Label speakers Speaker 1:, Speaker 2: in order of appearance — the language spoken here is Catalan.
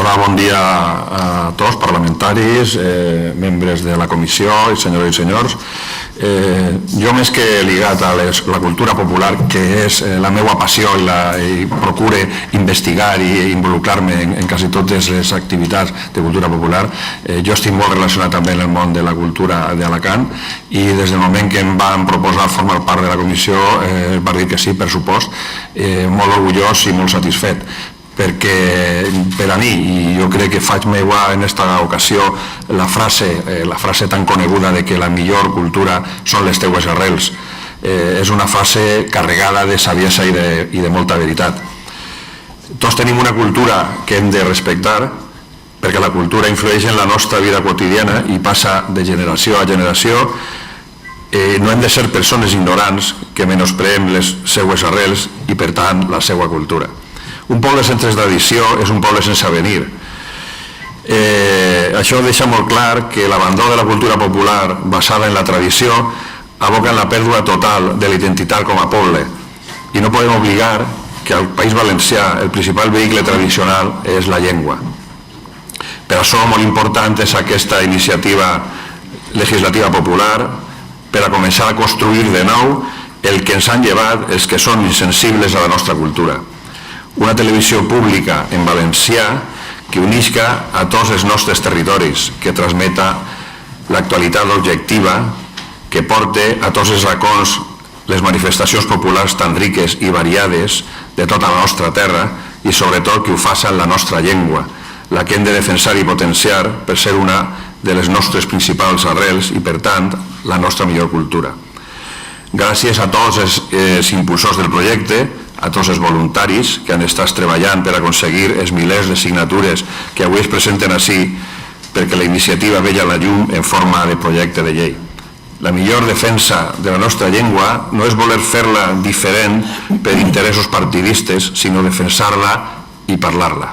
Speaker 1: Hola, bon dia a tots, parlamentaris, membres de la comissió, senyores i senyors. Jo, més que ligat a la cultura popular, que és la meva passió i procure investigar i involucrar-me en quasi totes les activitats de cultura popular, jo estic molt relacionat també amb el món de la cultura d'Alacant i des del moment que em van proposar formar part de la comissió va dir que sí, per supost, molt orgullós i molt satisfet, perquè per a mi, i jo crec que faig meua en aquesta ocasió la frase tan coneguda de que la millor cultura són les teues arrels, és una frase carregada de saviesa i de molta veritat. Tots tenim una cultura que hem de respectar, perquè la cultura influeix en la nostra vida quotidiana i passa de generació a generació. No hem de ser persones ignorants que menospreem les seues arrels i, per tant, la seva cultura. Un poble sense tradició és un poble sense avenir. Això deixa molt clar que l'abandó de la cultura popular basada en la tradició aboca en la pèrdua total de la identitat com a poble. I no podem oblidar que al País Valencià el principal vehicle tradicional és la llengua. Per això molt important és aquesta iniciativa legislativa popular per a començar a construir de nou el que ens han llevat els que són insensibles a la nostra cultura. Una televisió pública en valencià que unisca a tots els nostres territoris, que transmeta l'actualitat objectiva, que porte a tots els racons les manifestacions populars tan riques i variades de tota la nostra terra i sobretot que ho faça en la nostra llengua, la que hem de defensar i potenciar per ser una de les nostres principals arrels i, per tant, la nostra millor cultura. Gràcies a tots els impulsors del projecte, a tots els voluntaris que han estat treballant per aconseguir els milers de signatures que avui es presenten ací perquè la iniciativa veia la llum en forma de projecte de llei. La millor defensa de la nostra llengua no és voler fer-la diferent per interessos partidistes, sinó defensar-la i parlar-la.